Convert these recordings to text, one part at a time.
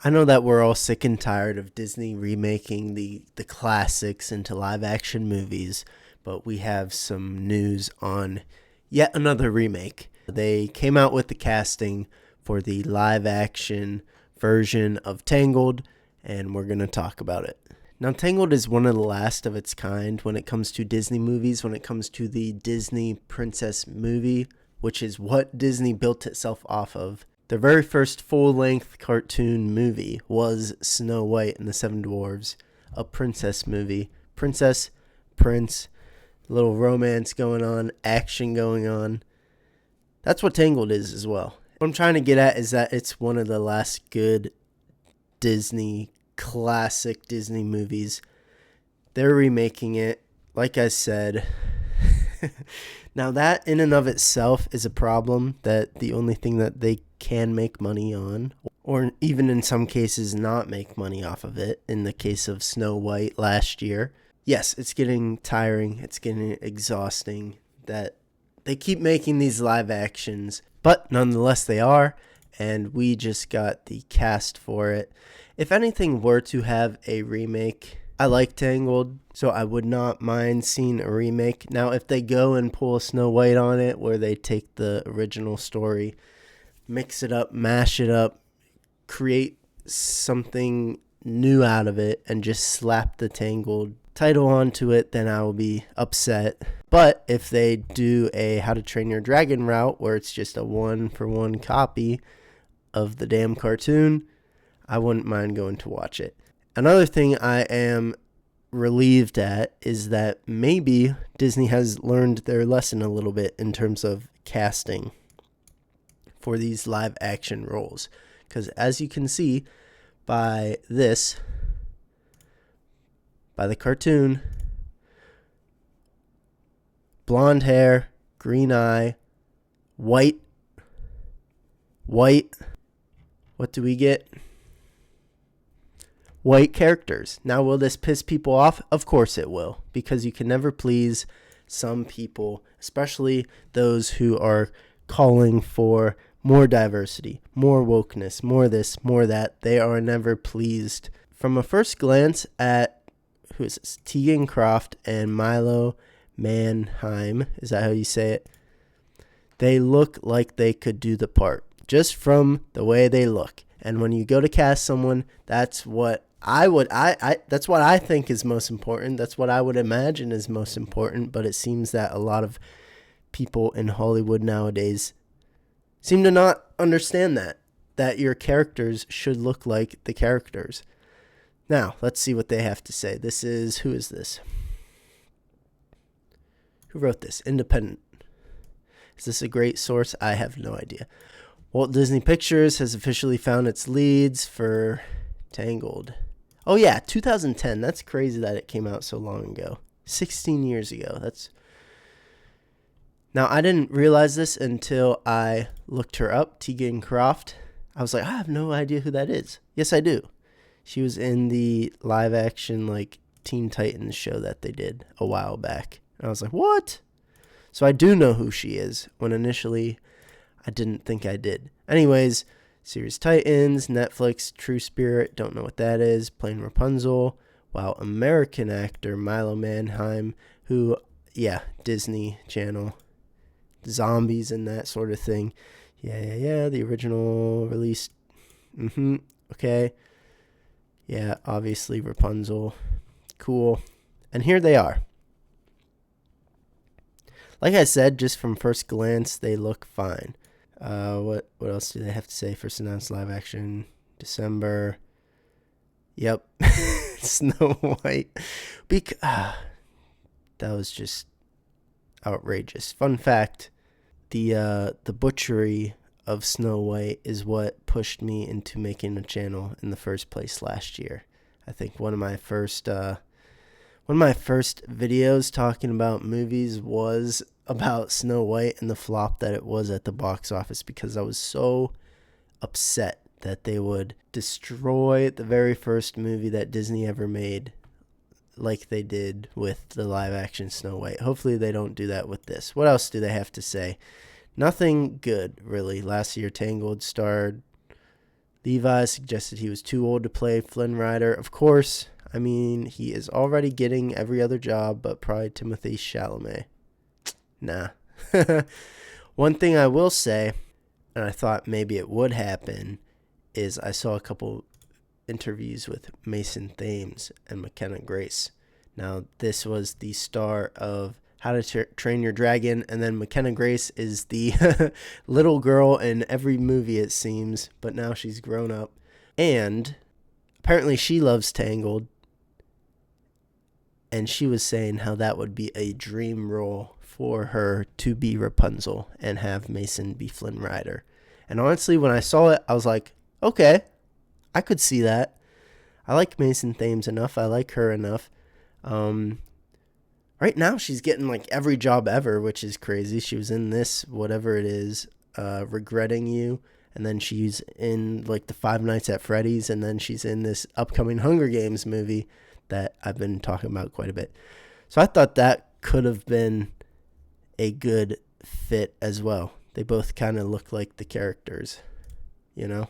I know that we're all sick and tired of Disney remaking the classics into live action movies, but we have some news on yet another remake. They came out with the casting for the live action version of Tangled, and we're going to talk about it. Now, Tangled is one of the last of its kind when it comes to Disney movies, when it comes to the Disney princess movie, which is what Disney built itself off of. Their very first full-length cartoon movie was Snow White and the Seven Dwarfs, a princess movie. Princess, prince, little romance going on, action going on. That's what Tangled is as well. What I'm trying to get at is that it's one of the last good classic Disney movies. They're remaking it, like I said. Now that in and of itself is a problem, that the only thing that they can make money on, or even in some cases not make money off of it, in the case of Snow White last year. Yes, it's getting tiring, it's getting exhausting that they keep making these live actions, but nonetheless they are, and we just got the cast for it. If anything were to have a remake, I like Tangled, so I would not mind seeing a remake. Now, if they go and pull a Snow White on it, where they take the original story, mix it up, mash it up, create something new out of it, and just slap the Tangled title onto it, then I will be upset. But if they do a How to Train Your Dragon route, where it's just a one-for-one copy of the damn cartoon, I wouldn't mind going to watch it. Another thing I am relieved at is that maybe Disney has learned their lesson a little bit in terms of casting for these live action roles. Because as you can see by the cartoon, blonde hair, green eye, white, what do we get? White characters. Now, will this piss people off? Of course it will, because you can never please some people, especially those who are calling for more diversity, more wokeness, more this, more that. They are never pleased. From a first glance at, who is this? Tegan Croft and Milo Manheim, is that how you say it? They look like they could do the part, just from the way they look. And when you go to cast someone, that's what that's what I think is most important. That's what I would imagine is most important. But it seems that a lot of people in Hollywood nowadays seem to not understand that your characters should look like the characters. Now, let's see what they have to say. Who is this? Who wrote this? Independent. Is this a great source? I have no idea. Walt Disney Pictures has officially found its leads for Tangled. Oh yeah, 2010. That's crazy that it came out so long ago. 16 years ago. Now, I didn't realize this until I looked her up, Tegan Croft. I was like, I have no idea who that is. Yes, I do. She was in the live action Teen Titans show that they did a while back. And I was like, what? So I do know who she is, when initially I didn't think I did. Anyways, series Titans, Netflix, True Spirit, don't know what that is, playing Rapunzel, while American actor Milo Manheim, who, yeah, Disney Channel, zombies and that sort of thing. Yeah, the original release, okay. Yeah, obviously Rapunzel, cool. And here they are. Like I said, just from first glance, they look fine. What else do they have to say? First announced live action, December. Yep. Snow White. That was just outrageous. Fun fact, the butchery of Snow White is what pushed me into making a channel in the first place last year. I think one of my first videos talking about movies was about Snow White and the flop that it was at the box office, because I was so upset that they would destroy the very first movie that Disney ever made like they did with the live action Snow White. Hopefully they don't do that with this. What else do they have to say? Nothing good, really. Last year Tangled starred Levi suggested he was too old to play Flynn Rider. Of course, I mean, he is already getting every other job, but probably Timothée Chalamet. Nah. One thing I will say, and I thought maybe it would happen, is I saw a couple interviews with Mason Thames and McKenna Grace. Now, this was the star of How to Train Your Dragon, and then McKenna Grace is the little girl in every movie, it seems, but now she's grown up. And apparently she loves Tangled, and she was saying how that would be a dream role for her to be Rapunzel and have Mason be Flynn Rider. And honestly, when I saw it, I was like, okay, I could see that. I like Mason Thames enough. I like her enough. Right now, she's getting like every job ever, which is crazy. She was in this, whatever it is, Regretting You. And then she's in like the Five Nights at Freddy's. And then she's in this upcoming Hunger Games movie that I've been talking about quite a bit. So I thought that could have been a good fit as well. They both kind of look like the characters, you know?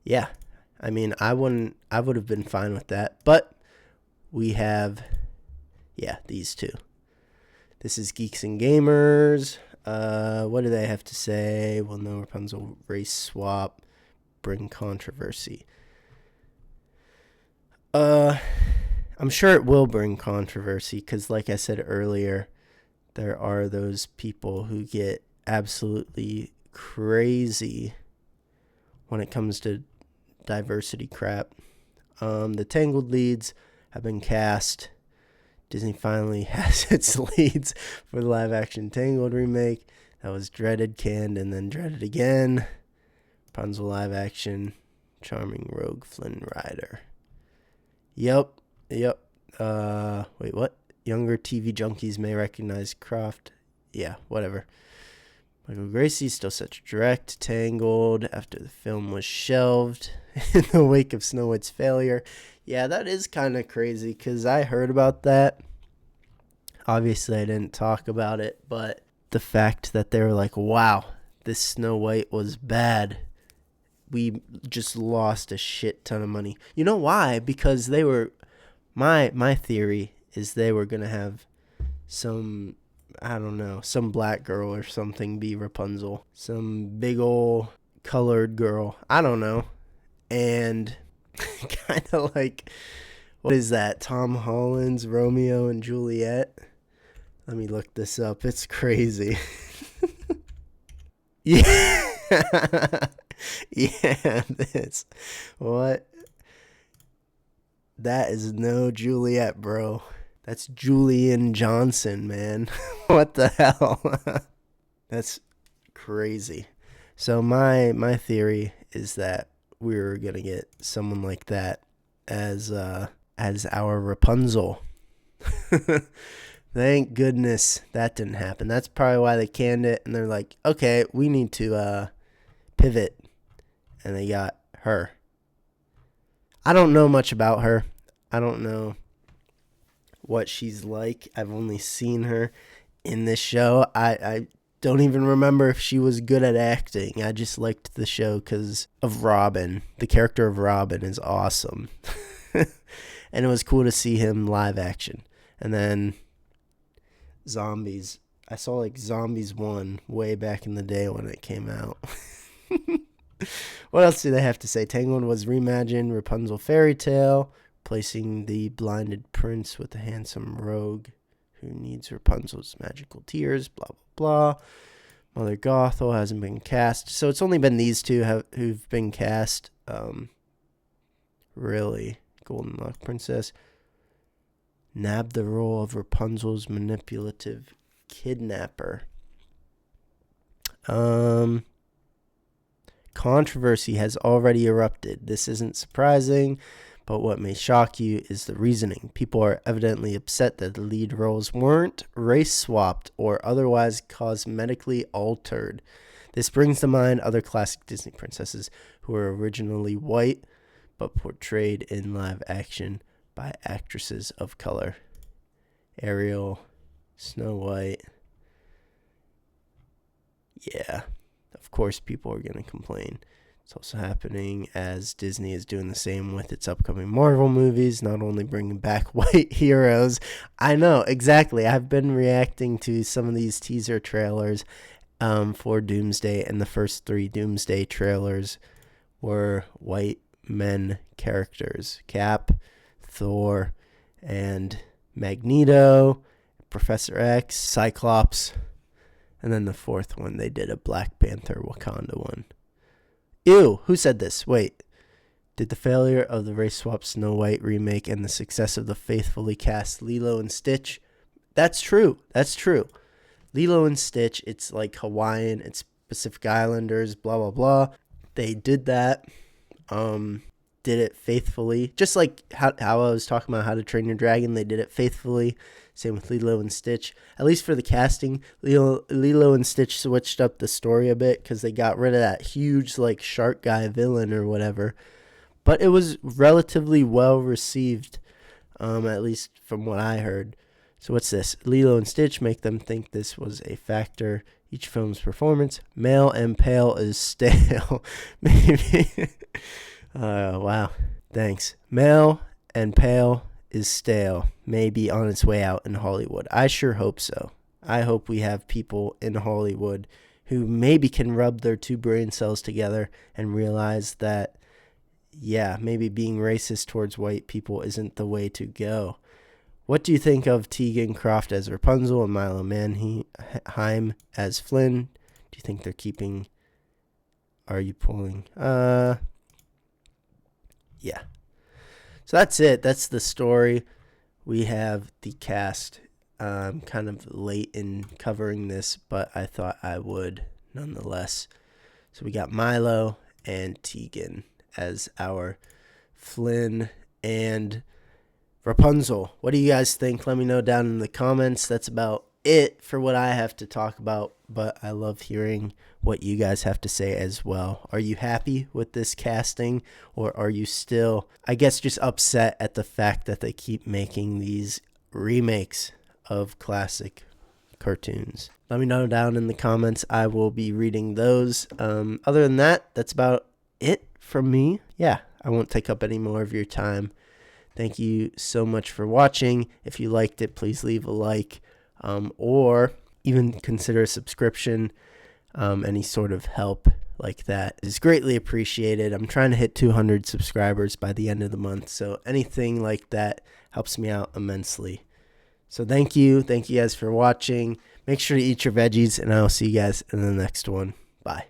Yeah. I mean, I would have been fine with that. But we have, these two. This is Geeks and Gamers. What do they have to say? Well, no, Rapunzel race swap, bring controversy. I'm sure it will bring controversy because, like I said earlier, there are those people who get absolutely crazy when it comes to diversity crap. The Tangled leads have been cast. Disney finally has its leads for the live-action Tangled remake. That was dreaded, canned, and then dreaded again. Rapunzel live-action, charming rogue Flynn Rider. Yep. Wait, what? Younger TV junkies may recognize Croft. Yeah, whatever. Michael Gracie still set to direct Tangled after the film was shelved in the wake of Snow White's failure. Yeah, that is kind of crazy because I heard about that. Obviously, I didn't talk about it, but the fact that they were like, wow, this Snow White was bad. We just lost a shit ton of money. You know why? Because they were... My theory is they were going to have some... I don't know, some black girl or something be Rapunzel. Some big ol' colored girl. I don't know. And kind of like, what is that? Tom Holland's Romeo and Juliet? Let me look this up. It's crazy. Yeah. Yeah, this. What? That is no Juliet, bro. That's Julian Johnson, man. What the hell? That's crazy. So my theory is that we're gonna get someone like that as our Rapunzel. Thank goodness that didn't happen. That's probably why they canned it, and they're like, okay, we need to pivot, and they got her. I don't know much about her. I don't know what she's like. I've only seen her in this show. I don't even remember if she was good at acting. I just liked the show because of Robin. The character of Robin is awesome. And it was cool to see him live action. And then Zombies. I saw like Zombies 1 way back in the day when it came out. What else do they have to say? Tangled was reimagined Rapunzel fairy tale, replacing the blinded prince with a handsome rogue who needs Rapunzel's magical tears, blah, blah, blah. Mother Gothel hasn't been cast. So it's only been these two who've been cast. Really. Golden Lock Princess nabbed the role of Rapunzel's manipulative kidnapper. Controversy has already erupted. This isn't surprising, but what may shock you is the reasoning. People are evidently upset that the lead roles weren't race swapped or otherwise cosmetically altered. This brings to mind other classic Disney princesses who were originally white but portrayed in live action by actresses of color. Ariel, Snow White. yeah, of course people are going to complain. It's also happening as Disney is doing the same with its upcoming Marvel movies, not only bringing back white heroes. I know, exactly. I've been reacting to some of these teaser trailers for Doomsday, and the first 3 Doomsday trailers were white men characters. Cap, Thor, and Magneto, Professor X, Cyclops, and then the 4th one, they did a Black Panther Wakanda one. Ew, who said this? Wait. Did the failure of the race swap Snow White remake and the success of the faithfully cast Lilo and Stitch? That's true. That's true. Lilo and Stitch, it's like Hawaiian, it's Pacific Islanders, blah, blah, blah. They did that. Did it faithfully. Just like how I was talking about How to Train Your Dragon, they did it faithfully. Same with Lilo and Stitch. At least for the casting, Lilo and Stitch switched up the story a bit because they got rid of that huge like shark guy villain or whatever. But it was relatively well received, at least from what I heard. So what's this? Lilo and Stitch make them think this was a factor. Each film's performance, male and pale, is stale. Maybe. Wow. Thanks. Male and pale is stale. Maybe on its way out in Hollywood. I sure hope so. I hope we have people in Hollywood who maybe can rub their 2 brain cells together and realize that, yeah, maybe being racist towards white people isn't the way to go. What do you think of Tegan Croft as Rapunzel and Milo Manheim as Flynn? Do you think they're keeping... Are you pulling... Yeah. So that's it. That's the story. We have the cast. Kind of late in covering this, but I thought I would nonetheless. So we got Milo and Tegan as our Flynn and Rapunzel. What do you guys think? Let me know down in the comments. That's about it for what I have to talk about, but I love hearing what you guys have to say as well. Are you happy with this casting, or are you still, I guess, just upset at the fact that they keep making these remakes of classic cartoons? Let me know down in the comments. I will be reading those. Other than that, that's about it from me. Yeah, I won't take up any more of your time. Thank you so much for watching. If you liked it, please leave a like, or even consider a subscription. Any sort of help like that is greatly appreciated. I'm trying to hit 200 subscribers by the end of the month, so anything like that helps me out immensely. So thank you guys for watching. Make sure to eat your veggies, and I'll see you guys in the next one. Bye.